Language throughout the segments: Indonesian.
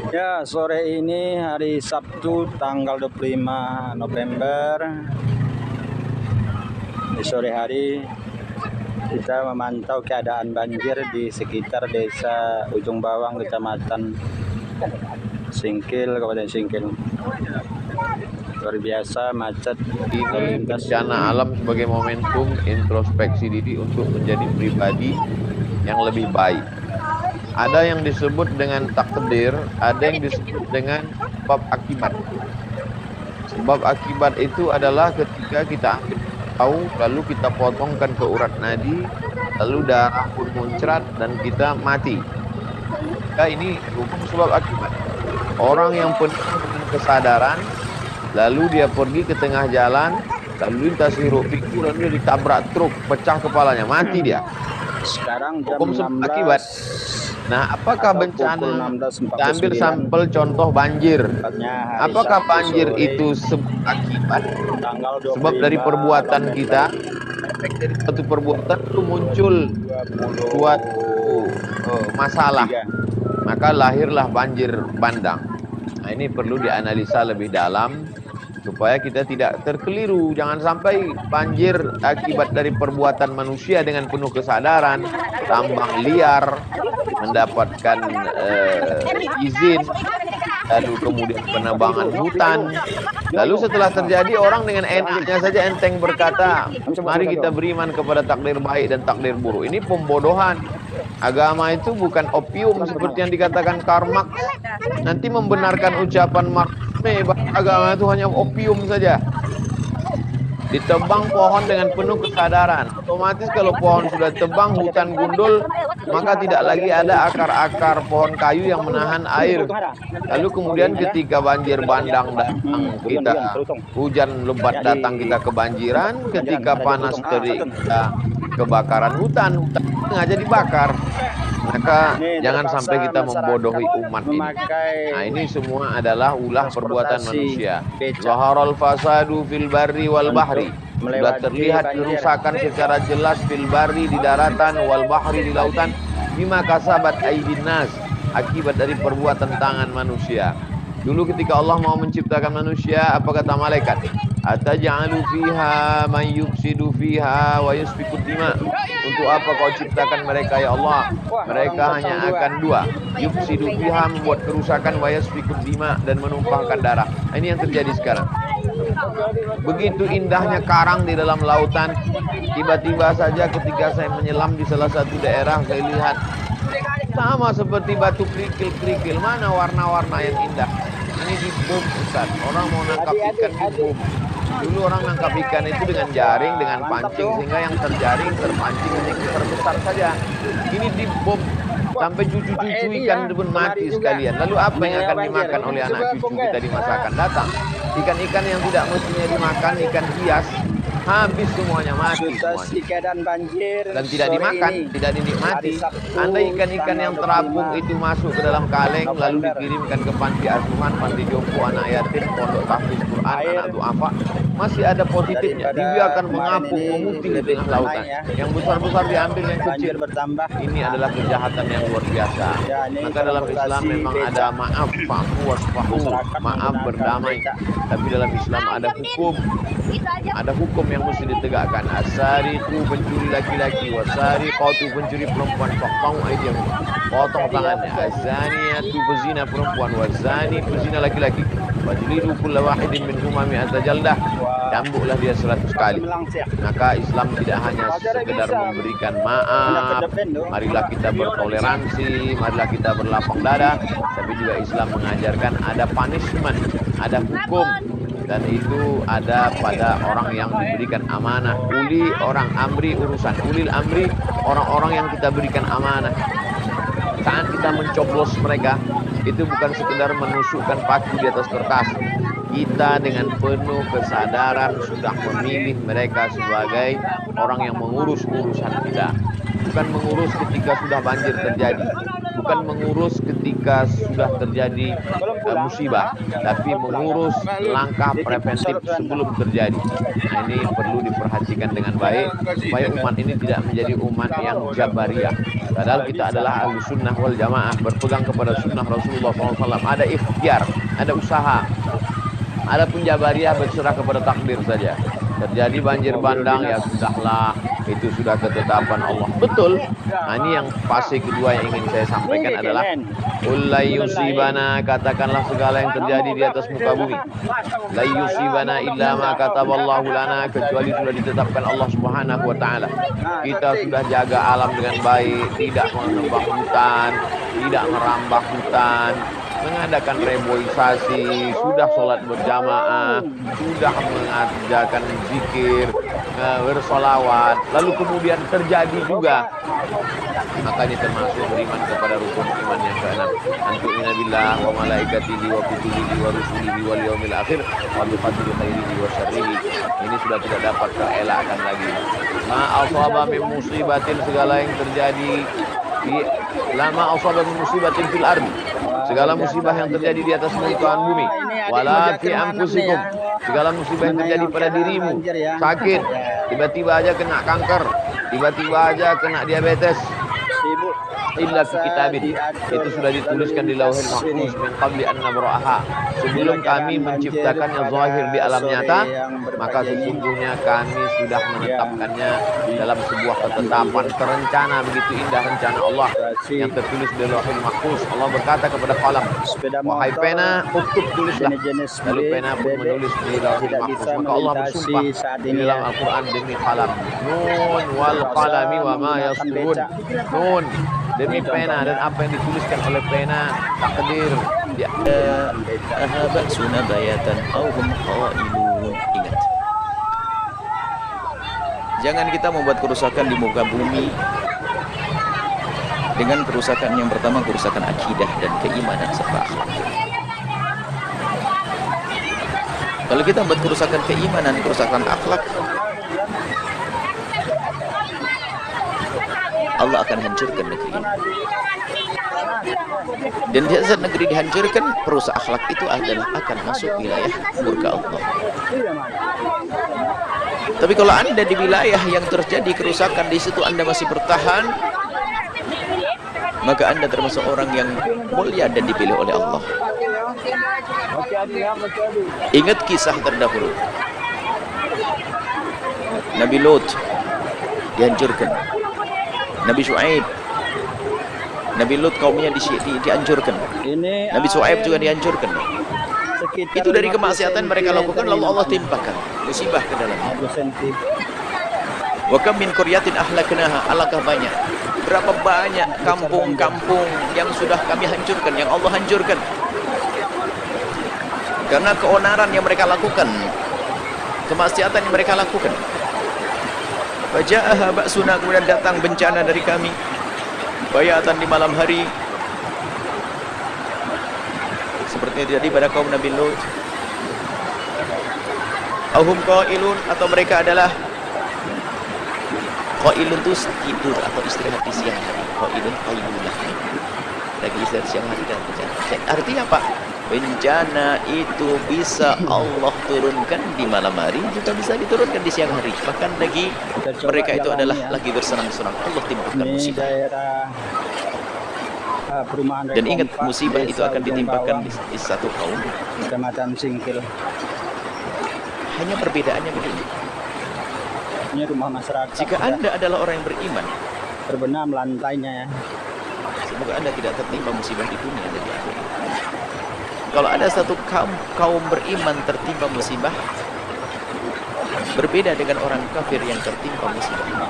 Ya, sore ini hari Sabtu tanggal 25 November. Di sore hari kita memantau keadaan banjir di sekitar desa Ujung Bawang, Kecamatan Singkil, Kabupaten Singkil. Luar biasa macet. Ini bencana alam sebagai momentum introspeksi diri untuk menjadi pribadi yang lebih baik. Ada yang disebut dengan takdir, ada yang disebut dengan sebab akibat. Sebab akibat itu adalah ketika kita tahu, lalu kita potongkan ke urat nadi, lalu darah pun muncrat dan kita mati. Nah, ini hukum sebab akibat. Orang yang penuh dengan kesadaran, lalu dia pergi ke tengah jalan, lalu lintas hiruk pikuk, lalu dia ditabrak truk, pecah kepalanya, mati dia. Sekarang jam Hukum sebab akibat. Nah, apakah bencana? Kita ambil sampel contoh banjir. Apakah banjir itu sebab akibat? Sebab dari perbuatan kita, efek dari suatu perbuatan itu muncul suatu masalah, maka lahirlah banjir bandang. Nah, ini perlu dianalisa lebih dalam supaya kita tidak terkeliru. Jangan sampai banjir akibat dari perbuatan manusia dengan penuh kesadaran, tambang liar, mendapatkan izin, lalu kemudian penebangan hutan. Lalu setelah terjadi, orang dengan enaknya saja enteng berkata, mari kita beriman kepada takdir baik dan takdir buruk. Ini pembodohan. Agama itu bukan opium seperti yang dikatakan Karl Marx. Nanti membenarkan ucapan Marx, agama itu hanya opium saja. Ditebang pohon dengan penuh kesadaran. Otomatis kalau pohon sudah tebang, hutan gundul, maka tidak lagi ada akar-akar pohon kayu yang menahan air. Lalu kemudian ketika banjir bandang datang, kita hujan lebat datang, kita kebanjiran. Ketika panas terik, kita kebakaran hutan sengaja dibakar. Maka jangan sampai kita membodohi umat ini. Nah, ini semua adalah ulah perbuatan manusia. Zaharal fasadu fil barri wal bahri. Sudah terlihat kerusakan secara jelas fil barri, di daratan, wal bahri, di lautan, bima kasabat aydin nas, akibat dari perbuatan tangan manusia. Dulu ketika Allah mau menciptakan manusia, apa kata malaikat? Ataj'alu fiha man yufsidu fiha wa yasfikud dima. Untuk apa kau ciptakan mereka ya Allah? Mereka hanya akan dua. Yufsidu fiha, membuat kerusakan, wa yasfikud dima, dan menumpahkan darah. Ini yang terjadi sekarang. Begitu indahnya karang di dalam lautan, tiba-tiba saja ketika saya menyelam di salah satu daerah, saya lihat sama seperti batu kerikil-kerikil. Mana warna-warna yang indah? Ini di bom, Ustaz. Orang mau nangkap ikan di bom. Dulu orang nangkap ikan itu dengan jaring, dengan pancing, sehingga yang terjaring, terpancing hanya besar-besar saja. Ini di bom, sampai cucu-cucu ikan pun mati sekalian. Lalu apa yang akan dimakan oleh anak cucu kita di masa akan datang? Ikan-ikan yang tidak mestinya dimakan, ikan hias, habis semuanya, mati semuanya. Dan tidak dimakan, tidak dinikmati. Andai ikan-ikan yang terapung itu masuk ke dalam kaleng, lalu dikirimkan ke panti asuhan, panti jompo, anak yatim, pondok tahfiz Quran, anak duafa, masih ada positifnya. Dibiarkan mengapung, memutih di tengah lautan. Yang besar-besar diambil, yang kecil. Ini adalah kejahatan yang luar biasa. Maka dalam Islam memang ada maaf, fa'fu wasfahu, maaf, berdamai. Tapi dalam Islam ada hukum. Ada hukum yang mesti ditegakkan. As-sariqu, pencuri laki-laki, was-sariqatu, pencuri perempuan, faqta'u aydiyahum, potong tangannya. Az-zaniyatu, pezina perempuan, waz-zani, pezina laki-laki, wajlidu kulla wahidin minhuma mi'ata jaldah, cambuklah dia 100 kali. Maka Islam tidak hanya sekedar memberikan maaf, marilah kita bertoleransi, marilah kita berlapang dada, tapi juga Islam mengajarkan ada punishment, ada hukum. Dan itu ada pada orang yang diberikan amanah. Uli, orang amri, urusan ulil amri, orang-orang yang kita berikan amanah. Saat kita mencoblos mereka, itu bukan sekedar menusukkan paku di atas kertas. Kita dengan penuh kesadaran sudah memilih mereka sebagai orang yang mengurus urusan kita. bukan mengurus ketika sudah banjir terjadi, bukan mengurus ketika sudah terjadi musibah, tapi mengurus langkah preventif sebelum terjadi. Nah, ini perlu diperhatikan dengan baik supaya umat ini tidak menjadi umat yang jabariyah. Padahal kita adalah ahlu sunnah wal jamaah, berpegang kepada sunnah Rasulullah SAW. Ada ikhtiar, ada usaha. Adapun jabariyah berserah kepada takdir saja. Terjadi banjir bandang, ya sudahlah, itu sudah ketetapan Allah. Betul. Nah, ini yang fase kedua yang ingin saya sampaikan adalah qul la yusibana, katakanlah segala yang terjadi di atas muka bumi. La yusibana illa ma kataballahu lana, kecuali sudah ditetapkan Allah Subhanahu wa taala. Kita sudah jaga alam dengan baik, tidak menebang hutan, tidak merambah hutan, mengadakan reboisasi, sudah sholat berjamaah, sudah mengajarkan zikir, bersolawat, lalu kemudian terjadi juga, makanya termasuk beriman kepada rukun iman yang keenam, antu'mina billah wa malaikatihi wa kutubihi wa rusulihi wal yaumil akhir wa bi qadri khairihi wa syarrihi. Ini sudah tidak dapat terelakkan lagi. Ma asaba min musibatin, segala yang terjadi di lama asaba min musibatin fil ardi, segala musibah yang terjadi di atas permukaan bumi, wala fi anfusikum, segala musibah yang terjadi pada dirimu, sakit, tiba-tiba aja kena kanker, tiba-tiba aja kena diabetes, illa fi kitabin, itu sudah dituliskan di lauhil mahfuz min qabli an nabra'aha, sebelum kami menciptakannya zahir di alam nyata, maka sesungguhnya kami sudah menetapkannya dalam sebuah ketetapan terencana. Begitu indah rencana Allah yang tertulis di lauhil mahfuz. Allah berkata kepada qalam, wahai pena, uktub, tulislah. Lalu pena pun menulis di lauhil mahfuz. Maka Allah bersumpah di dalam Al-Quran demi qalam, nun wal qalami wa ma yasturun, nun demi pena dan apa yang dituliskan oleh pena, takdir. Ba'suna bayatan aw hum qailun. Ingat, jangan kita membuat kerusakan di muka bumi dengan kerusakan yang pertama, kerusakan akidah dan keimanan serta akhlak. Kalau kita membuat kerusakan keimanan, kerusakan akhlak, Allah akan hancurkan negeri ini. Dan di saat negeri dihancurkan, perusak akhlak itu adalah akan masuk wilayah murka Allah. Tapi kalau Anda di wilayah yang terjadi kerusakan, di situ Anda masih bertahan, maka Anda termasuk orang yang mulia dan dipilih oleh Allah. Ingat kisah terdahulu, Nabi Lot dihancurkan, Nabi Shu'aib, Nabi Lut kaumnya dihancurkan, Nabi Shu'aib juga dihancurkan. Itu dari kemaksiatan mereka lakukan, lalu Allah timpakan musibah ke dalamnya. Wa kam min qaryatin ahlaknaha, alangkah banyak, berapa banyak kampung-kampung yang sudah kami hancurkan, yang Allah hancurkan karena keonaran yang mereka lakukan, kemaksiatan yang mereka lakukan. Faja'aha ba'suna, kemudian datang bencana dari kami, bayatan di malam hari, seperti yang terjadi pada kaum Nabi Lut. Ahum qailun, atau mereka adalah qailun, itu tidur atau istirahat di siang hari. Qailun qailulah, lagi istirahat siang hari dan bencana. Artinya apa? Bencana itu bisa Allah turunkan di malam hari, juga bisa diturunkan di siang hari. Bahkan lagi mereka itu adalah lagi bersenang-senang, Allah timpakan musibah. Dan ingat, musibah itu akan ditimpakan di satu kaum. Kecamatan Singkil. Hanya perbedaannya begini. Ini rumah masyarakat. Jika Anda adalah orang yang beriman, terbenam lantainya ya. Semoga Anda tidak tertimpa musibah di dunia dan di akhirat. Kalau ada satu kaum beriman tertimpa musibah, berbeda dengan orang kafir yang tertimpa musibah.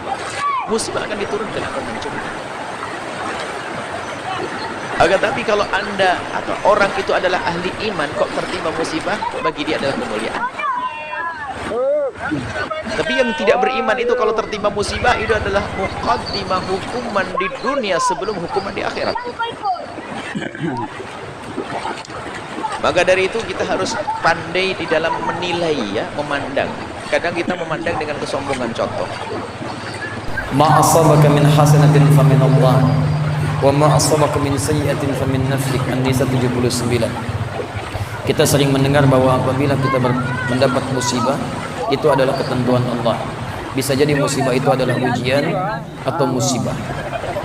Musibah akan diturunkan, akan hancurkan. Akan tapi kalau Anda atau orang itu adalah ahli iman, kok tertimpa musibah, bagi dia adalah kemuliaan. Tapi yang tidak beriman itu kalau tertimpa musibah, itu adalah muqaddimah hukuman di dunia sebelum hukuman di akhirat. Maka dari itu kita harus pandai di dalam menilai, ya, memandang. Kadang kita memandang dengan kesombongan. Contoh, Ma asabaka min hasanatin famin Allah, wa ma asabaka min sayyi'atin famin nafsik. An-Nisa 79. Kita sering mendengar bahwa apabila kita mendapat musibah, itu adalah ketentuan Allah. Bisa jadi musibah itu adalah ujian atau musibah.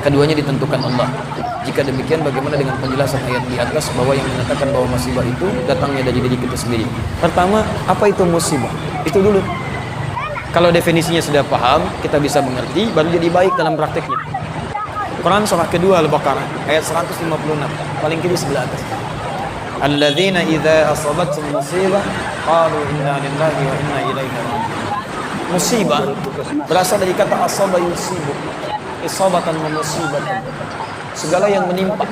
Keduanya ditentukan Allah. Jika demikian, bagaimana dengan penjelasan ayat di atas bahwa yang menyatakan bahwa musibah itu datangnya dari diri kita sendiri? Pertama, apa itu musibah? Itu dulu. Kalau definisinya sudah paham, kita bisa mengerti, baru jadi baik dalam prakteknya. Quran surah kedua Al-Baqarah ayat 156, paling kiri sebelah atas. Alladzina idza asabathum musibah qalu inna lillahi wa inna ilaihi raji'un. Musibah berasal dari kata asaba yusibu, isabatan wa musibatan. Segala yang menimpa,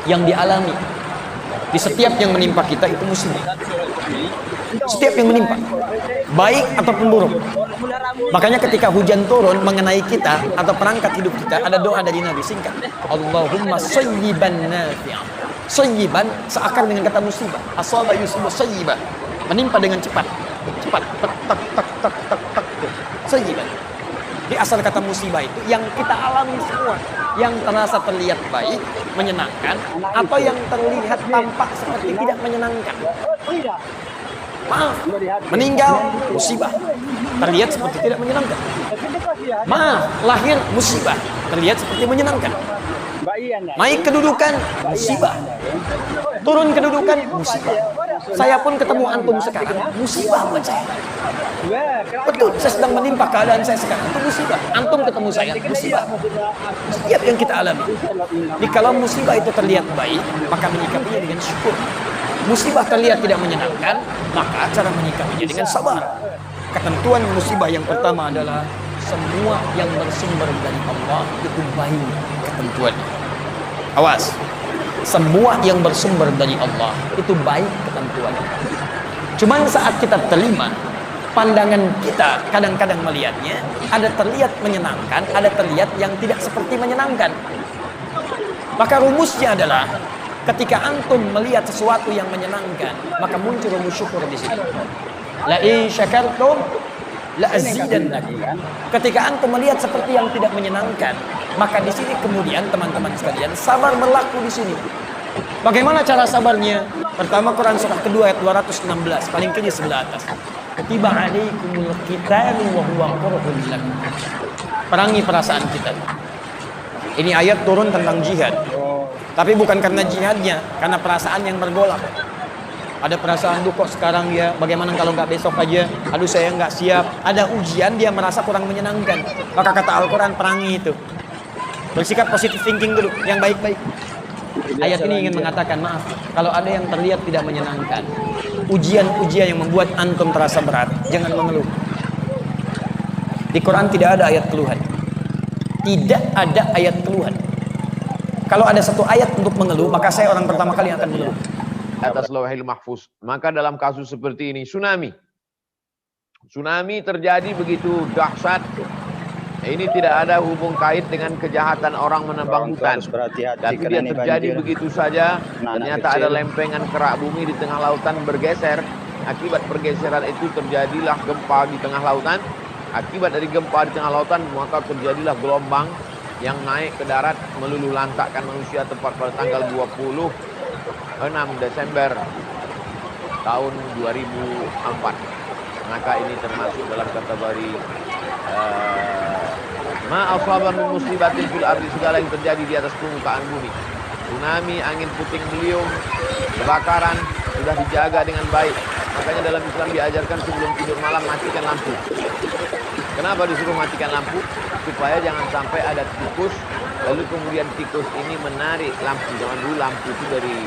yang dialami, di setiap yang menimpa kita itu musibah. Setiap yang menimpa, baik ataupun buruk. Makanya ketika hujan turun mengenai kita atau perangkat hidup kita, ada doa dari Nabi singkat, Allahumma sayyiban nafi'an. Sayyiban seakar dengan kata musibah. Asaba yusibu sayyiban, menimpa dengan cepat, tak tak tak tak tak tak. Sayyiban. Di asal kata musibah itu yang kita alami semua, yang terasa terlihat baik, menyenangkan, atau yang terlihat tampak seperti tidak menyenangkan. Maaf, meninggal musibah, terlihat seperti tidak menyenangkan. Maaf, lahir musibah, terlihat seperti menyenangkan. Naik kedudukan musibah, turun kedudukan musibah. Saya pun ketemu antum sekarang, musibah buat saya. Betul, saya sedang menimpa keadaan saya sekarang, itu musibah. Antum ketemu saya, musibah. Setiap yang kita alami. Jadi kalau musibah itu terlihat baik, maka menyikapinya dengan syukur. Musibah terlihat tidak menyenangkan, maka cara menyikapinya dengan sabar. Ketentuan musibah yang pertama adalah semua yang bersumber dari Allah itu baik ketentuannya. Awas, semua yang bersumber dari Allah itu baik ketentuannya. Cuman saat kita terima, pandangan kita kadang-kadang melihatnya ada terlihat menyenangkan, ada terlihat yang tidak seperti menyenangkan. Maka rumusnya adalah ketika antum melihat sesuatu yang menyenangkan, maka muncul rumus syukur di sini. La in syakartum la azidannakum. Ketika antum melihat seperti yang tidak menyenangkan, maka di sini kemudian teman-teman sekalian sabar berlaku di sini. Bagaimana cara sabarnya? Pertama, Quran surah kedua ayat 216, paling kiri sebelah atas. Kutiba alaikumul qitalu wa huwa kurhun lakum. Perangi perasaan kita. Ini ayat turun tentang jihad. Tapi bukan karena jihadnya, karena perasaan yang bergolak. Ada perasaan, duh kok sekarang ya, bagaimana kalau nggak besok aja, aduh saya nggak siap. Ada ujian, dia merasa kurang menyenangkan. Maka kata Al-Quran, perangi itu. Bersikap positive thinking dulu, yang baik-baik. Ayat ini ingin mengatakan, maaf, kalau ada yang terlihat tidak menyenangkan, ujian-ujian yang membuat antum terasa berat, jangan mengeluh. Di Quran tidak ada ayat keluhan. Tidak ada ayat keluhan. Kalau ada satu ayat untuk mengeluh, maka saya orang pertama kali yang akan mengeluh. Atas Lauhil Mahfuz. Maka dalam kasus seperti ini, tsunami terjadi begitu dahsyat. Ini tidak ada hubung kait dengan kejahatan orang menebang hutan. Tapi dia terjadi begitu saja. Ternyata ada lempengan kerak bumi di tengah lautan bergeser. Akibat pergeseran itu terjadilah gempa di tengah lautan. Akibat dari gempa di tengah lautan, maka terjadilah gelombang yang naik ke darat meluluh lantakkan manusia tepat pada tanggal 26 Desember tahun 2004. Maka ini termasuk dalam kategori ma asaba min musibatin fil ardi, segala yang terjadi di atas permukaan bumi. Tsunami, angin puting beliung, kebakaran sudah dijaga dengan baik. Makanya dalam Islam diajarkan sebelum tidur malam matikan lampu. Kenapa disuruh matikan lampu? Supaya jangan sampai ada tikus, lalu kemudian tikus ini menarik lampu. Zaman dulu lampu itu dari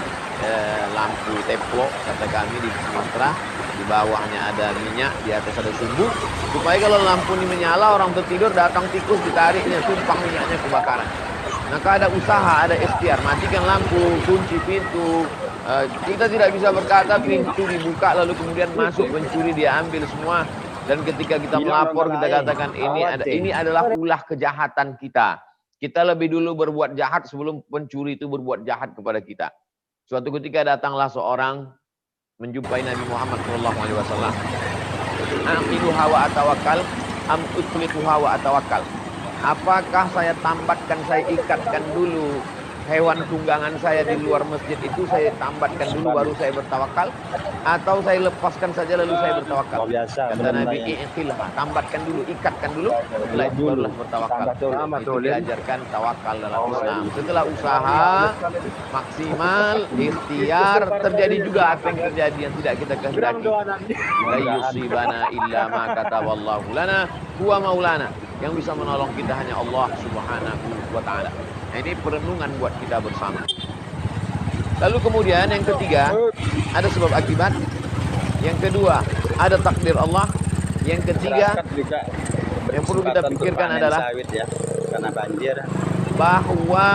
lampu teplok, kata kami di Sumatera. Di bawahnya ada minyak, di atas ada sumbu. Supaya kalau lampu ini menyala, orang tertidur, datang tikus, ditariknya, tumpang minyaknya, kebakaran. Maka ada usaha, ada ikhtiar, matikan lampu, kunci pintu. Kita tidak bisa berkata pintu dibuka lalu kemudian masuk pencuri, dia ambil semua. Dan ketika kita melapor, kita katakan ini adalah ulah kejahatan kita. Kita lebih dulu berbuat jahat sebelum pencuri itu berbuat jahat kepada kita. Suatu ketika datanglah seorang menjumpai Nabi Muhammad SAW. Aqiluha wa atawakkal, am utliquha wa atawakkal. Apakah saya tambatkan, saya ikatkan dulu hewan tunggangan saya di luar masjid itu, saya tambatkan dulu baru saya bertawakal, atau saya lepaskan saja lalu saya bertawakal? Kata Nabi, ikhilha, tambatkan dulu, ikatkan dulu, setelah itu barulah bertawakal. Itu diajarkan tawakal dalam Islam. Setelah usaha maksimal, ikhtiar, terjadi juga apa yang terjadi yang tidak kita kehendaki. La yusibana illa ma kataballahu lana huwa maulana. Yang bisa menolong kita hanya Allah Subhanahu wa ta'ala. Nah, ini perenungan buat kita bersama. Lalu kemudian yang ketiga, ada sebab akibat. Yang kedua, ada takdir Allah. Yang ketiga, yang perlu kita pikirkan adalah karena banjir, bahwa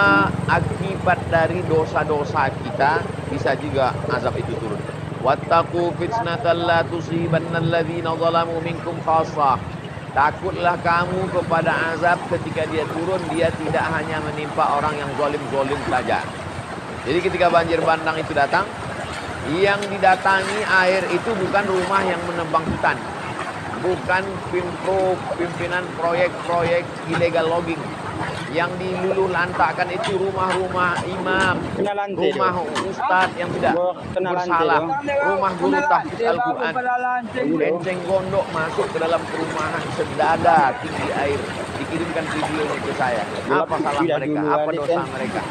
akibat dari dosa-dosa kita bisa juga azab itu turun. Wattaqu fitnatan la tusibanna alladzina zalamu minkum khassah. Takutlah kamu kepada azab ketika dia turun, dia tidak hanya menimpa orang yang zalim-zalim saja. Jadi ketika banjir bandang itu datang, yang didatangi air itu bukan rumah yang menebang hutan, bukan pimpinan proyek-proyek illegal logging. Yang diluluh lantakkan itu rumah-rumah imam, rumah ustadz yang tidak bersalah, rumah guru tahfiz Al-Quran. Enceng gondok masuk ke dalam perumahan sedada tinggi air, dikirimkan videonya ke saya. Apa salah mereka? Apa dosa mereka?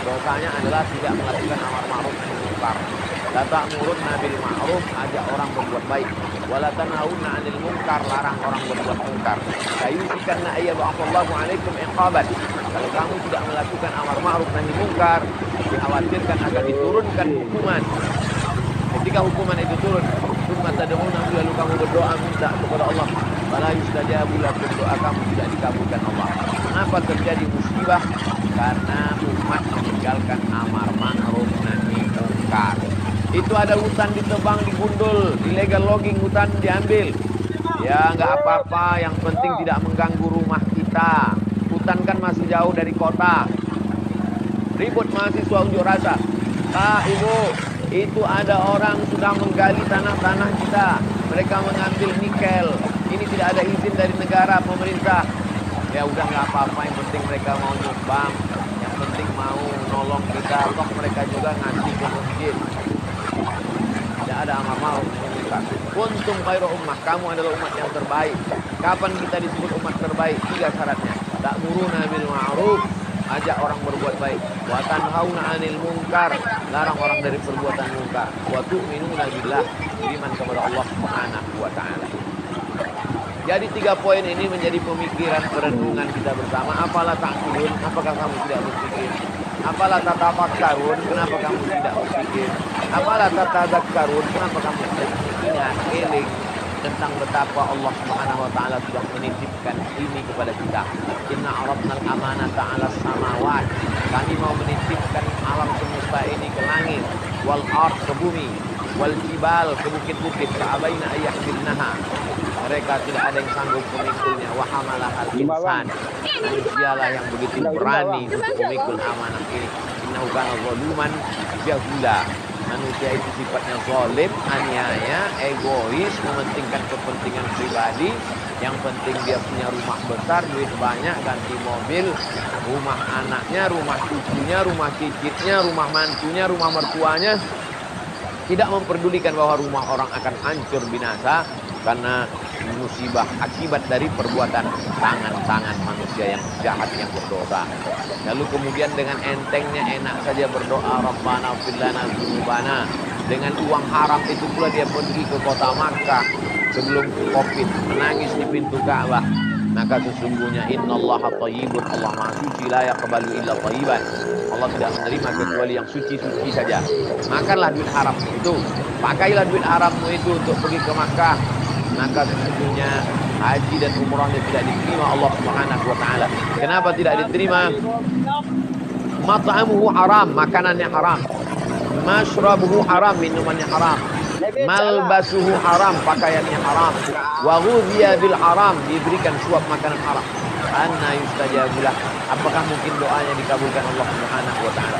Dosanya adalah tidak melakukan amar ma'ruf nahi munkar. La ta'muruna bil ma'ruf, ajak orang berbuat baik. Wala tanhauna 'anil munkar, larang orang berbuat munkar. Kayusikanna ayyab'atsallahu 'alaikum iqaban. Kalau kamu tidak melakukan amar ma'ruf nahi munkar, dikhawatirkan akan diturunkan hukuman. Ketika hukuman itu turun, tsumma tad'una, lalu kamu berdoa minta kepada Allah, fala yustajabu lakum, doa kamu tidak dikabulkan Allah. Kenapa terjadi musibah? Karena umat meninggalkan amar ma'ruf nahi munkar. Itu ada hutan ditebang, digundul, illegal logging, hutan diambil. Ya nggak apa-apa, yang penting tidak mengganggu rumah kita. Hutan kan masih jauh dari kota. Ribut mahasiswa unjuk rasa. Ibu, itu ada orang sudah menggali tanah-tanah kita. Mereka mengambil nikel. Ini tidak ada izin dari negara, pemerintah. Ya udah nggak apa-apa, yang penting mereka mau nyumbang. Yang penting mau nolong kita. Toh mereka juga ngasih ke masjid. Tidak ada amar ma'ruf nahi munkar. Kuntum khairu ummah, kamu adalah umat yang terbaik. Kapan kita disebut umat terbaik? 3 syaratnya. Ta'muruna bil ma'ruf, ajak orang berbuat baik. Wa tanhauna 'anil munkar, larang orang dari perbuatan munkar. Wa tu'minuna billah, beriman kepada Allah Subhanahu wa ta'ala. Jadi 3 poin ini menjadi pemikiran perenungan kita bersama. Apalah ta'qilun, apakah kamu tidak berpikir? Apalah tatafakkarun, kenapa kamu tidak berpikir? Apalah tatadzakkarun, kenapa kamu tidak ingat, eling tentang betapa Allah Subhanahu wa ta'ala sudah menitipkan ini kepada kita. Inna aradnal amanata 'alas samawat. Kami mau menitipkan alam semesta ini ke langit, wal ard, ke bumi, wal jibal, ke bukit-bukit, fa'abaina ayyahmilnaha. Mereka tidak ada yang sanggup memikulnya. Wa hamalahal insan. Manusialah yang begitu berani untuk memikul amanah ini. Innahu kana zaluman jahula. Manusia itu sifatnya zalim, aniaya, egois, mementingkan kepentingan pribadi. Yang penting dia punya rumah besar, duit banyak, ganti mobil, rumah anaknya, rumah cucunya, rumah cicitnya, rumah mantunya, rumah mertuanya. Tidak memperdulikan bahwa rumah orang akan hancur binasa karena musibah akibat dari perbuatan tangan-tangan manusia yang jahat, yang berdosa. Lalu kemudian dengan entengnya enak saja berdoa, Rabbana ighfir lana dzunubana. Dengan uang haram itu pula dia pergi ke kota Makkah sebelum Covid, menangis di pintu Ka'bah. Maka sesungguhnya innallaha thayyibun, Allah Maha suci, la yaqbalu illa thayyiban. Allah tidak menerima kecuali yang suci-suci saja. Makanlah duit haram itu, pakailah duit harammu itu untuk pergi ke Makkah. Maka sesungguhnya haji dan umrahnya tidak diterima Allah Subhanahu wa ta'ala. Kenapa tidak diterima? Mat'amuhu haram, makanannya haram. Mashrabuhu haram, minumannya haram. Malbasuhu haram, pakaiannya haram. Wa ghudhiya bil haram, diberikan suap makanan haram. Anna yustajabulah, apakah mungkin doanya dikabulkan Allah Subhanahu wa ta'ala?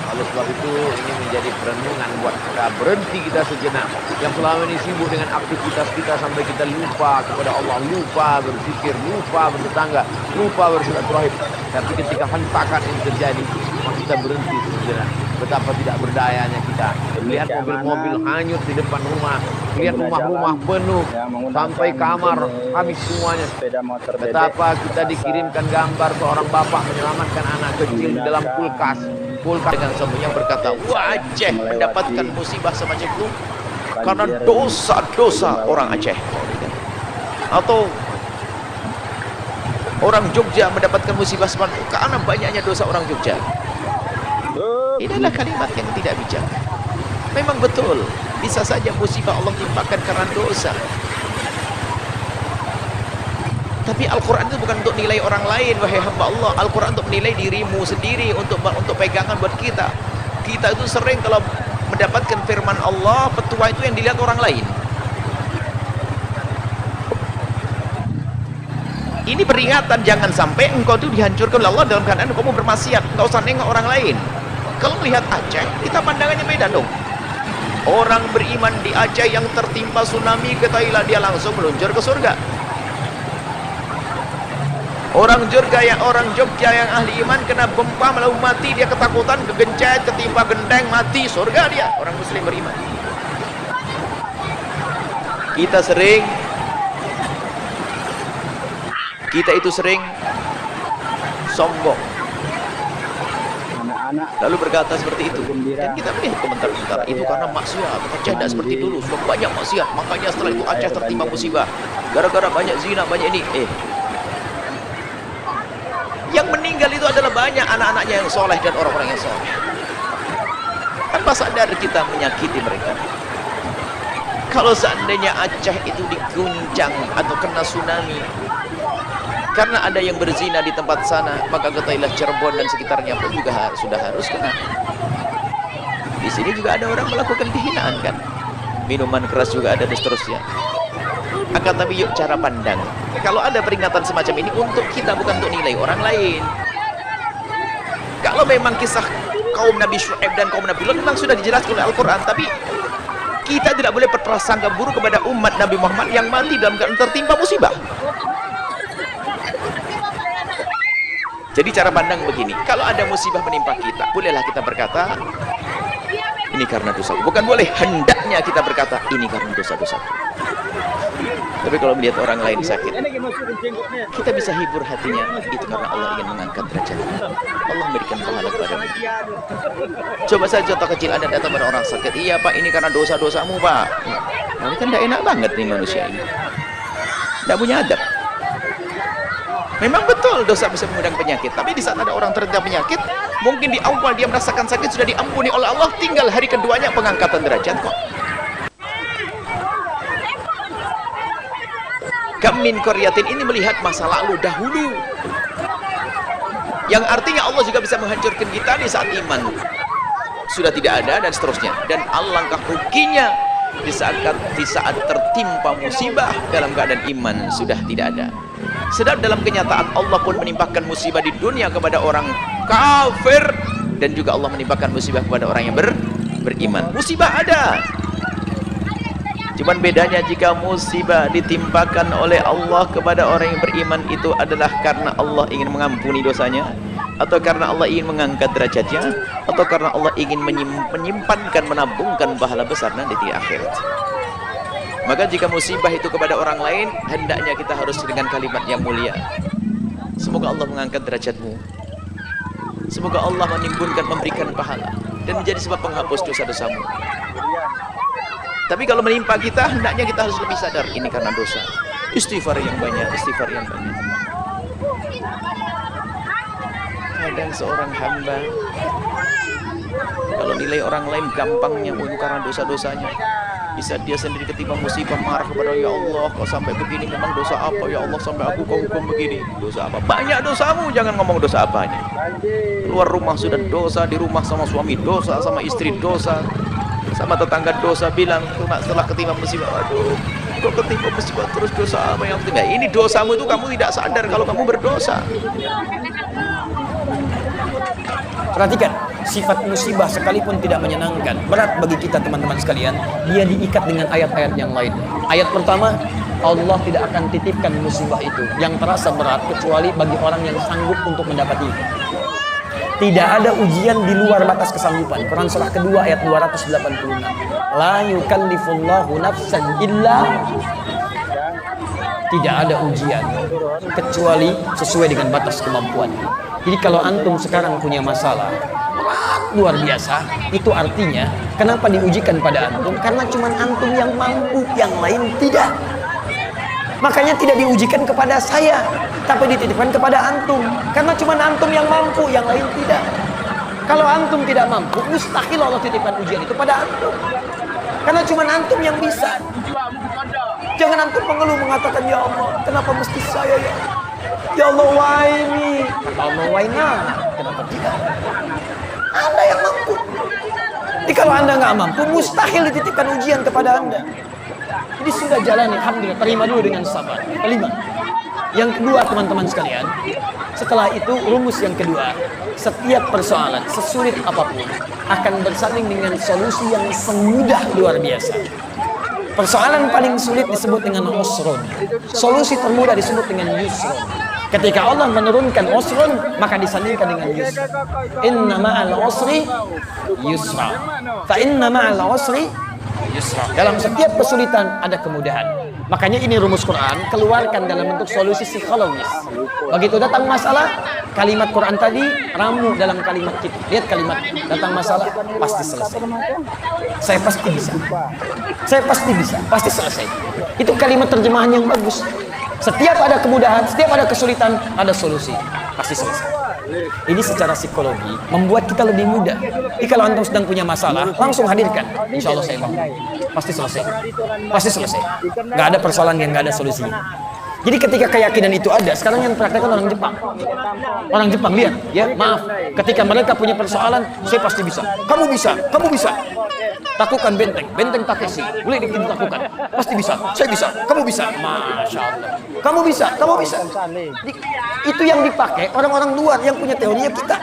Oleh sebab itu ini menjadi perenungan buat kita, berhenti kita sejenak yang selama ini sibuk dengan aktivitas kita sampai kita lupa kepada Allah, lupa berzikir, lupa bertetangga, lupa bersilaturahim. Tapi ketika hentakan ini terjadi, maka kita berhenti sejenak. Betapa tidak berdayanya kita. Lihat mobil-mobil hanyut di depan rumah, lihat rumah-rumah penuh sampai kamar habis semuanya. Betapa kita dikirimkan gambar seorang bapak menyelamatkan anak kecil di dalam kulkas dengan semuanya berkata, wah, Aceh mendapatkan musibah semacam itu karena dosa-dosa orang Aceh. Atau orang Jogja mendapatkan musibah semacam itu karena banyaknya dosa orang Jogja. Ini adalah kalimat yang tidak bijak. Memang betul, bisa saja musibah Allah timpakan karena dosa. Tapi Al-Quran itu bukan untuk nilai orang lain, wahai hamba Allah. Al-Quran untuk menilai dirimu sendiri, untuk pegangan buat kita. Kita itu sering kalau mendapatkan firman Allah, petua itu yang dilihat orang lain. Ini peringatan, jangan sampai engkau itu dihancurkan oleh Allah dalam keadaan kamu bermaksiat. Engkau usah nengok orang lain. Kalau melihat Aceh, kita pandangannya beda dong. Orang beriman di Aceh yang tertimpa tsunami, ketahuilah dia langsung meluncur ke surga. Orang Jogja yang ahli iman kena gempa lalu mati, dia ketakutan, kegencet, ketimpa genteng, mati, surga dia. Orang muslim beriman. Kita itu sering sombong, lalu berkata seperti itu. Dan kita melihat komentar-komentar itu karena maksiat. Aceh tidak seperti dulu, sudah banyak maksiat, makanya setelah itu Aceh tertimpa musibah gara-gara banyak zina, banyak ini. Yang meninggal itu adalah banyak anak-anaknya yang soleh dan orang-orang yang soleh. Tanpa sadar kita menyakiti mereka. Kalau seandainya Aceh itu diguncang atau kena tsunami karena ada yang berzina di tempat sana, maka ketahuilah Cirebon dan sekitarnya pun juga sudah harus kena. Di sini juga ada orang melakukan kehinaan kan, minuman keras juga ada dan seterusnya. Akan tapi yuk cara pandang. Kalau ada peringatan semacam ini untuk kita, bukan untuk nilai orang lain. Kalau memang kisah kaum Nabi Syuaib dan kaum Nabi Lut memang sudah dijelaskan oleh Al-Quran, tapi kita tidak boleh berprasangka buruk kepada umat Nabi Muhammad yang mati dalam keadaan tertimpa musibah. Jadi cara pandang begini, kalau ada musibah menimpa kita, bolehlah kita berkata ini karena dosa. Bukan boleh, hendaknya kita berkata ini karena dosa-dosa. Tapi kalau melihat orang lain sakit, kita bisa hibur hatinya, itu karena Allah ingin mengangkat derajatnya. Allah memberikan pahala kepada kita. Coba saja contoh kecil, Anda datang pada orang sakit, iya Pak, ini karena dosa-dosamu Pak. Nah, ini kan tidak enak banget nih manusia ini, tidak punya adab. Memang betul dosa bisa mengundang penyakit, tapi di saat ada orang terkena penyakit, mungkin di awal dia merasakan sakit sudah diampuni oleh Allah, tinggal hari keduanya pengangkatan derajat kok. Kamin Koryatin ini melihat masa lalu dahulu, yang artinya Allah juga bisa menghancurkan kita di saat iman sudah tidak ada dan seterusnya. Dan alangkah ruginya di saat tertimpa musibah dalam keadaan iman sudah tidak ada. Sedang dalam kenyataan Allah pun menimpakan musibah di dunia kepada orang kafir, dan juga Allah menimpakan musibah kepada orang yang beriman. Musibah ada, cuman bedanya jika musibah ditimpakan oleh Allah kepada orang yang beriman itu adalah karena Allah ingin mengampuni dosanya, atau karena Allah ingin mengangkat derajatnya, atau karena Allah ingin menyimpankan, menabungkan pahala besar nanti di akhirat. Maka jika musibah itu kepada orang lain, hendaknya kita harus dengan kalimat yang mulia. Semoga Allah mengangkat derajatmu, semoga Allah menimbulkan, memberikan pahala dan menjadi sebab penghapus dosa-dosamu. Tapi kalau menimpa kita, hendaknya kita harus lebih sadar, ini karena dosa. Istighfar yang banyak, istighfar yang banyak. Kadang seorang hamba, kalau nilai orang lain gampangnya, itu karena dosa-dosanya. Bisa dia sendiri ketimpa musibah marah kepada, ya Allah, kau sampai begini, memang dosa apa ya Allah sampai aku kau hukum begini? Dosa apa? Banyak dosamu, jangan ngomong dosa apanya. Keluar rumah sudah dosa, di rumah sama suami dosa, sama istri dosa, sama tetangga dosa, bilang setelah ketimpa musibah, aduh kok ketimpa musibah terus, dosa apa yang tidak? Ini dosamu itu kamu tidak sadar kalau kamu berdosa. Perhatikan, sifat musibah sekalipun tidak menyenangkan, berat bagi kita teman-teman sekalian, dia diikat dengan ayat-ayat yang lain. Ayat pertama, Allah tidak akan titipkan musibah itu yang terasa berat kecuali bagi orang yang sanggup untuk mendapati. Tidak ada ujian di luar batas kesanggupan. Quran surah kedua ayat 286. La yukallifullahu nafsan illa. Tidak ada ujian kecuali sesuai dengan batas kemampuan. Jadi kalau antum sekarang punya masalah luar biasa, itu artinya kenapa diujikan pada antum? Karena cuma antum yang mampu, yang lain tidak. Makanya tidak diujikan kepada saya, tapi dititipkan kepada antum. Karena cuma antum yang mampu, yang lain tidak. Kalau antum tidak mampu, mustahil Allah titipkan ujian itu pada antum. Karena cuma antum yang bisa. Jangan antum mengeluh mengatakan, ya Allah, kenapa mesti saya ya? Ya Allah, why me? Kata Allah, why not? Kenapa tidak? Anda yang mampu. Jadi kalau Anda nggak mampu, mustahil dititipkan ujian kepada Anda. Jadi sudah jalani, alhamdulillah, terima dulu dengan sabar. Kelima. Yang kedua, teman-teman sekalian, setelah itu rumus yang kedua, setiap persoalan sesulit apapun akan bersanding dengan solusi yang semudah luar biasa. Persoalan paling sulit disebut dengan usrun. Solusi termudah disebut dengan yusrun. Ketika Allah menurunkan usrun, maka disandingkan dengan yusrun. Inna ma'al usri yusra. Fa inna ma'al usri yusra. Dalam setiap kesulitan ada kemudahan. Makanya ini rumus Quran, keluarkan dalam bentuk solusi psikologis. Begitu datang masalah, kalimat Quran tadi ramu dalam kalimat kita. Lihat kalimat, datang masalah pasti selesai. Saya pasti bisa. Saya pasti bisa, pasti selesai. Itu kalimat terjemahan yang bagus. Setiap ada kemudahan, setiap ada kesulitan, ada solusi. Pasti selesai. Ini secara psikologi membuat kita lebih mudah. Jadi kalau antum sedang punya masalah, langsung hadirkan. Insya Allah saya mampu. Pasti selesai. Pasti selesai. Gak ada persoalan yang gak ada solusinya. Jadi ketika keyakinan itu ada, sekarang yang praktekkan orang Jepang. Orang Jepang, lihat, ya, maaf. Ketika mereka punya persoalan, saya pasti bisa. Kamu bisa, kamu bisa. Takutkan benteng Takeshi. Boleh dilakukan. Pasti bisa, saya bisa, kamu bisa. Masya Allah. Kamu bisa, kamu bisa. Itu yang dipakai orang-orang luar yang punya teorinya kita.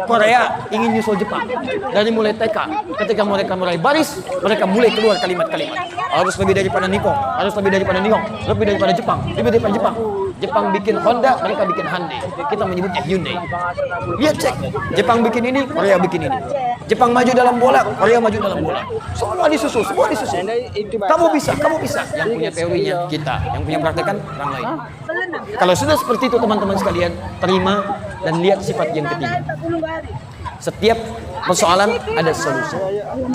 Korea ingin nyusul Jepang. Dari mulai TK, ketika mereka mulai baris, mereka mulai keluar kalimat-kalimat. Harus lebih daripada Nippon, harus lebih daripada Nihon, lebih daripada Jepang, lebih daripada Jepang. Jepang bikin Honda, mereka bikin Hyundai. Kita menyebutnya Hyundai. Lihat cek, Jepang bikin ini, Korea bikin ini. Jepang maju dalam bola, Korea maju dalam bola. Semua disusul, semua disusul. Kamu bisa, kamu bisa. Yang punya teorinya kita, yang punya praktekan orang lain. Kalau sudah seperti itu teman-teman sekalian, terima dan lihat sifat yang ketiga. Setiap persoalan ada solusi.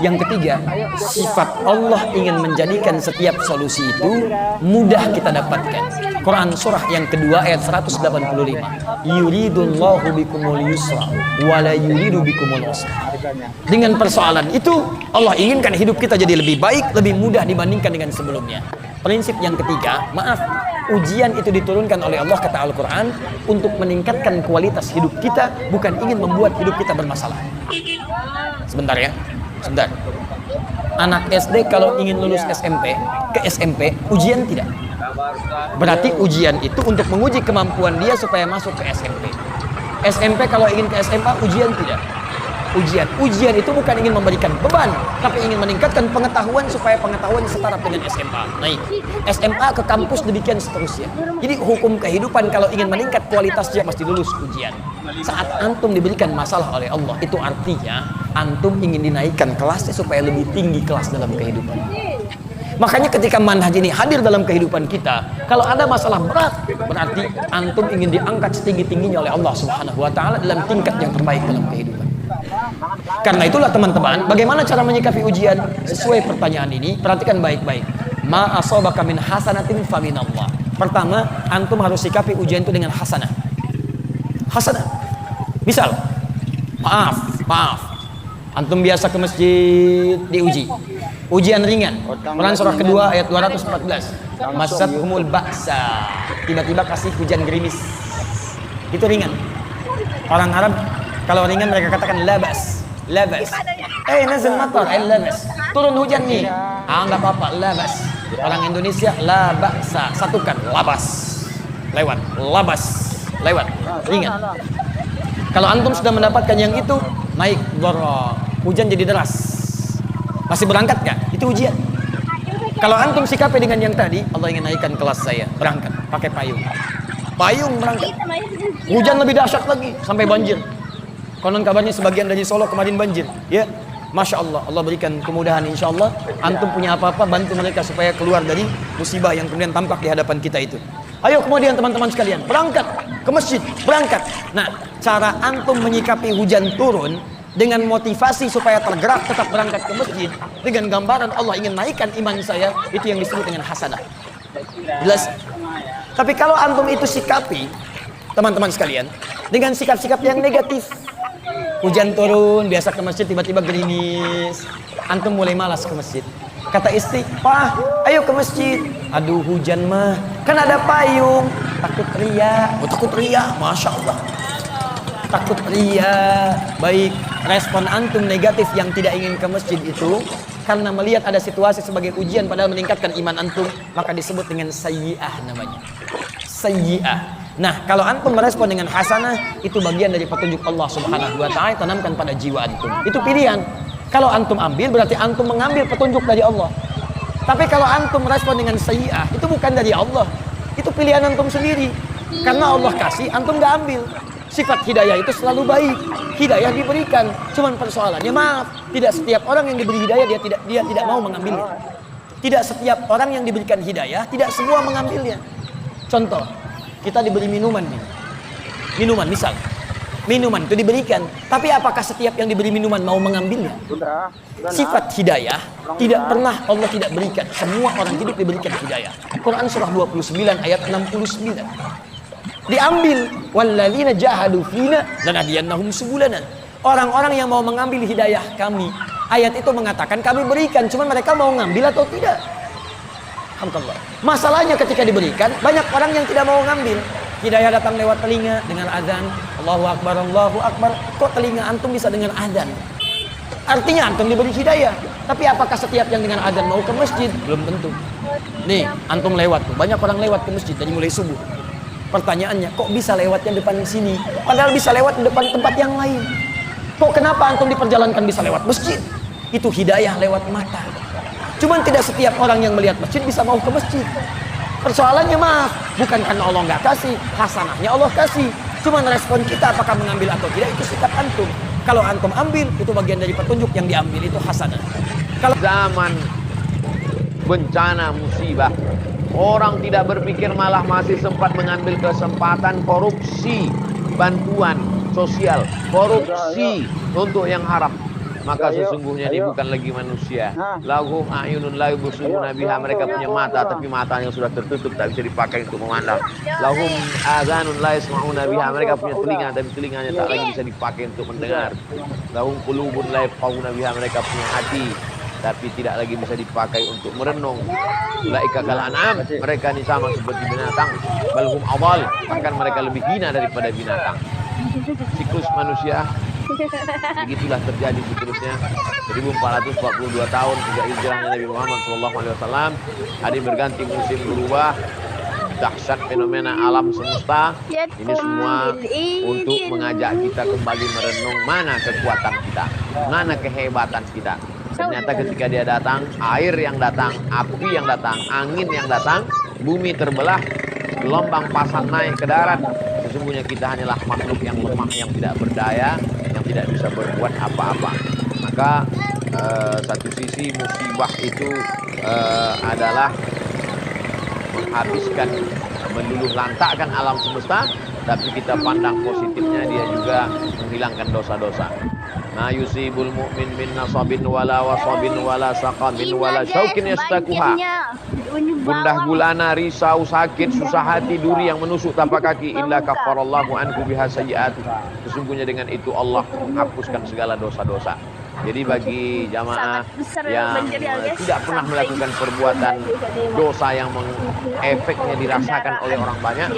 Yang ketiga, sifat Allah ingin menjadikan setiap solusi itu mudah kita dapatkan. Quran surah yang kedua ayat 185. Yuridullahu bikumul yusra wa la yuridu bikumul usra. Dengan persoalan itu Allah inginkan hidup kita jadi lebih baik, lebih mudah dibandingkan dengan sebelumnya. Prinsip yang ketiga, maaf, ujian itu diturunkan oleh Allah kata Al-Quran untuk meningkatkan kualitas hidup kita, bukan ingin membuat hidup kita bermasalah. Sebentar ya, sebentar. Anak SD kalau ingin lulus SMP, ke SMP, ujian tidak. Berarti ujian itu untuk menguji kemampuan dia supaya masuk ke SMP. SMP kalau ingin ke SMA, ujian tidak. Ujian itu bukan ingin memberikan beban, tapi ingin meningkatkan pengetahuan supaya pengetahuan setara dengan SMA. Naik SMA ke kampus demikian seterusnya. Jadi hukum kehidupan kalau ingin meningkat kualitasnya pasti lulus ujian. Saat antum diberikan masalah oleh Allah, itu artinya antum ingin dinaikkan kelasnya supaya lebih tinggi kelas dalam kehidupan. Makanya ketika manhaj ini hadir dalam kehidupan kita, kalau ada masalah berat, berarti antum ingin diangkat setinggi-tingginya oleh Allah Subhanahu wa taala dalam tingkat yang terbaik dalam kehidupan. Karena itulah teman-teman, bagaimana cara menyikapi ujian? Sesuai pertanyaan ini, perhatikan baik-baik. Ma asabaka min hasanatin faminallah. Pertama, antum harus sikapi ujian itu dengan hasanah. Hasanah. Misal, maaf. Antum biasa ke masjid diuji. Ujian ringan. Quran surah kedua ayat 214. Masathumul ba'sa. Tiba-tiba kasih hujan gerimis. Itu ringan. Orang Arab kalau ringan mereka katakan labas. Nazil matar, labas. Turun hujan nih. Enggak apa-apa, labas. Orang Indonesia labasa, satukan, labas. Lewat, labas. Lewat, ringan. Kalau antum sudah mendapatkan yang itu, naik dorong, hujan jadi deras. Masih berangkat gak? Itu ujian. Kalau antum sikapi dengan yang tadi, Allah ingin naikkan kelas saya, berangkat pakai payung. Payung berangkat. Hujan lebih dahsyat lagi sampai banjir. Konon kabarnya sebagian dari Solo kemarin banjir. Ya, Masya Allah, Allah berikan kemudahan insya Allah. Antum punya apa-apa, bantu mereka supaya keluar dari musibah yang kemudian tampak di hadapan kita itu. Ayo kemudian teman-teman sekalian, berangkat ke masjid, berangkat. Nah, cara antum menyikapi hujan turun dengan motivasi supaya tergerak tetap berangkat ke masjid dengan gambaran Allah ingin naikkan iman saya, itu yang disebut dengan hasanah. Jelas? Tapi kalau antum itu sikapi, teman-teman sekalian, dengan sikap-sikap yang negatif, hujan turun, biasa ke masjid, tiba-tiba gerimis, antum mulai malas ke masjid. Kata istri, "Pak, ayo ke masjid." "Aduh, hujan mah, kan ada payung." Takut ria. Oh, takut ria, Masya Allah. Takut ria. Baik, respon antum negatif yang tidak ingin ke masjid itu karena melihat ada situasi sebagai ujian padahal meningkatkan iman antum, maka disebut dengan sayyi'ah namanya. Sayyi'ah. Nah, kalau antum merespon dengan hasanah, itu bagian dari petunjuk Allah Subhanahu wa taala, tanamkan pada jiwa antum. Itu pilihan. Kalau antum ambil, berarti antum mengambil petunjuk dari Allah. Tapi kalau antum merespon dengan sayyi'ah, itu bukan dari Allah. Itu pilihan antum sendiri. Karena Allah kasih, antum gak ambil. Sifat hidayah itu selalu baik. Hidayah diberikan. Cuman persoalannya, maaf, tidak setiap orang yang diberi hidayah dia tidak mau mengambilnya. Tidak setiap orang yang diberikan hidayah, tidak semua mengambilnya. Contoh, kita diberi minuman nih. Minuman misal. Minuman itu diberikan, tapi apakah setiap yang diberi minuman mau mengambilnya? Sifat hidayah tidak pernah Allah tidak berikan. Semua orang hidup diberikan hidayah. Quran surah 29 ayat 69. Diambil, walladzina jahadu fina lanahdiyannahum subulana. Orang-orang yang mau mengambil hidayah kami. Ayat itu mengatakan kami berikan, cuma mereka mau ngambil atau tidak? Alhamdulillah. Masalahnya ketika diberikan, banyak orang yang tidak mau ngambil. Hidayah datang lewat telinga dengan azan, Allahu Akbar, Allahu Akbar. Kok telinga antum bisa dengan azan? Artinya antum diberi hidayah. Tapi apakah setiap yang dengan azan mau ke masjid? Belum tentu. Nih, antum lewat tuh. Banyak orang lewat ke masjid dari mulai subuh. Pertanyaannya, kok bisa lewatnya depan sini? Padahal bisa lewat di depan tempat yang lain. Kok kenapa antum diperjalankan bisa lewat masjid? Itu hidayah lewat mata. Cuman tidak setiap orang yang melihat masjid bisa mau ke masjid. Persoalannya maaf, bukan karena Allah nggak kasih, hasanahnya Allah kasih. Cuman respon kita apakah mengambil atau tidak, itu sikap antum. Kalau antum ambil, itu bagian dari petunjuk yang diambil, itu hasanah. Kalau zaman bencana musibah, orang tidak berpikir, malah masih sempat mengambil kesempatan korupsi bantuan sosial, korupsi untuk yang haram. Maka sesungguhnya ini bukan lagi manusia. Lahum a'yunun la yubsiruna biha, mereka punya mata tapi matanya sudah tertutup, tak bisa dipakai untuk memandang. Lahum azanun la yasma'una biha, mereka punya telinga tapi telinganya tak lagi bisa dipakai untuk mendengar. Lahum qulubun la yafqahuna biha, mereka punya hati tapi tidak lagi bisa dipakai untuk merenung. Ulaika kal an'am, mereka ini sama seperti binatang. Balhum adall, bahkan mereka lebih hina daripada binatang. Siklus manusia begitulah terjadi seterusnya. 1442 tahun sejak hijrahnya Nabi Muhammad SAW. Hari berganti musim berubah, dahsyat fenomena alam semesta. Ini semua untuk mengajak kita kembali merenung mana kekuatan kita, mana kehebatan kita. Ternyata ketika dia datang, air yang datang, api yang datang, angin yang datang, bumi terbelah, gelombang pasang naik ke darat. Sesungguhnya kita hanyalah makhluk yang lemah, yang tidak berdaya, yang tidak bisa berbuat apa-apa. Maka satu sisi musibah itu adalah menghabiskan, meluluh lantakkan alam semesta, tapi kita pandang positifnya, dia juga menghilangkan dosa-dosa. Ma yusibul mu'min min nasabin wala wasabin wala saqamin wala syaukin yastakuha. Gundah gulana, risau, sakit, susah hati, duri yang menusuk tapak kaki, illa kafarallahu anhu biha sayyi'at. Sesungguhnya dengan itu Allah menghapuskan segala dosa-dosa. Jadi bagi jamaah yang tidak pernah melakukan perbuatan dosa yang efeknya dirasakan oleh orang banyak,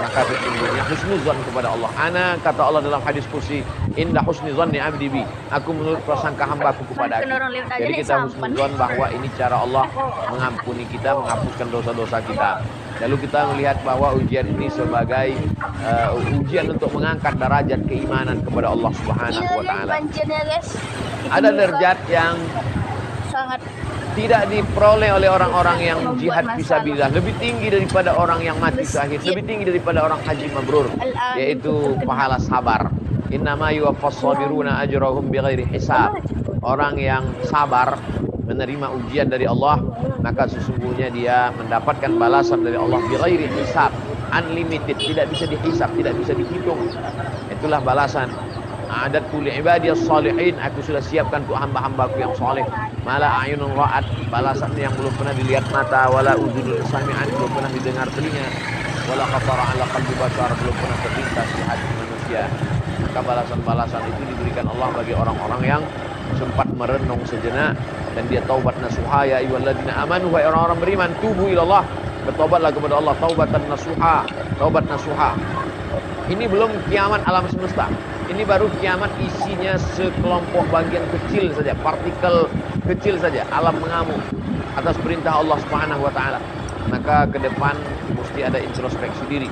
maka sesungguhnya husnuzan kepada Allah. Ana, kata Allah dalam hadis kursi, indah husnuzanni abdi bi, aku menurut prasangka hambaku kepada aku. Jadi kita husnuzan bahwa ini cara Allah mengampuni kita, menghapuskan dosa-dosa kita. Lalu kita melihat bahwa ujian ini sebagai ujian untuk mengangkat derajat keimanan kepada Allah Subhanahu wa taala. Ada derajat yang sangat tidak diperoleh oleh orang-orang yang jihad fisabilillah, lebih tinggi daripada orang yang mati syahid, lebih tinggi daripada orang haji mabrur, yaitu pahala sabar. Innama yuwaffas sabiruna ajrahum bighairi hisab. Orang yang sabar menerima ujian dari Allah, maka sesungguhnya dia mendapatkan balasan dari Allah bighairi hisab, unlimited, tidak bisa dihisab, tidak bisa dihitung. Itulah balasan. A'adatu li'ibadiyas salihin, aku sudah siapkan untuk hamba-hambaku yang saleh. Mala ayunun ra'at, balasan yang belum pernah dilihat mata, wala udhunun sami'an, belum pernah didengar telinga, wala khatara ala qalbi bashar, belum pernah terlintas di hati manusia. Maka balasan-balasan itu diberikan Allah bagi orang-orang yang sempat merenung sejenak dan dia taubat nasuha. Ya ayyuhalladzina amanu, wahai orang-orang beriman, tubu ilallah, bertobatlah kepada Allah, taubatan nasuha, taubat nasuha. Ini belum kiamat alam semesta. Ini baru kiamat isinya sekelompok bagian kecil saja, partikel kecil saja, alam mengamuk atas perintah Allah Subhanahu wa taala. Maka ke depan mesti ada introspeksi diri.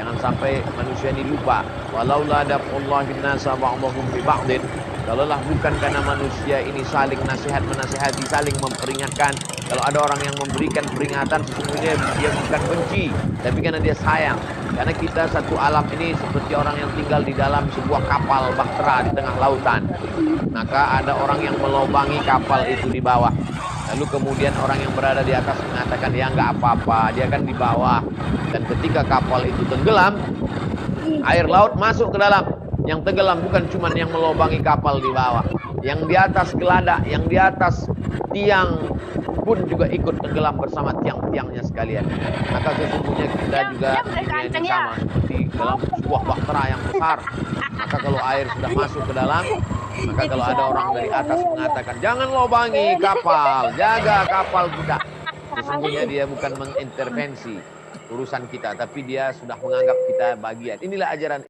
Jangan sampai manusia ini lupa. Walaula daf'ullahi nasa ba'dahum bi ba'din. Kalaulah bukan karena manusia ini saling nasihat menasihati, saling memperingatkan. Kalau ada orang yang memberikan peringatan, sesungguhnya dia bukan benci, tapi karena dia sayang. Karena kita satu alam ini seperti orang yang tinggal di dalam sebuah kapal bahtera di tengah lautan. Maka ada orang yang melobangi kapal itu di bawah. Lalu kemudian orang yang berada di atas mengatakan, ya nggak apa-apa, dia kan di bawah. Dan ketika kapal itu tenggelam, air laut masuk ke dalam. Yang tenggelam bukan cuma yang melobangi kapal di bawah, yang di atas geladak, yang di atas tiang pun juga ikut tenggelam bersama tiang-tiangnya sekalian. Maka sesungguhnya kita juga dunia ini sama seperti dalam sebuah bahtera yang besar. Maka kalau air sudah masuk ke dalam, maka kalau ada orang dari atas mengatakan, jangan lobangi kapal, jaga kapal kita, sesungguhnya dia bukan mengintervensi urusan kita, tapi dia sudah menganggap kita bagian. Inilah ajaran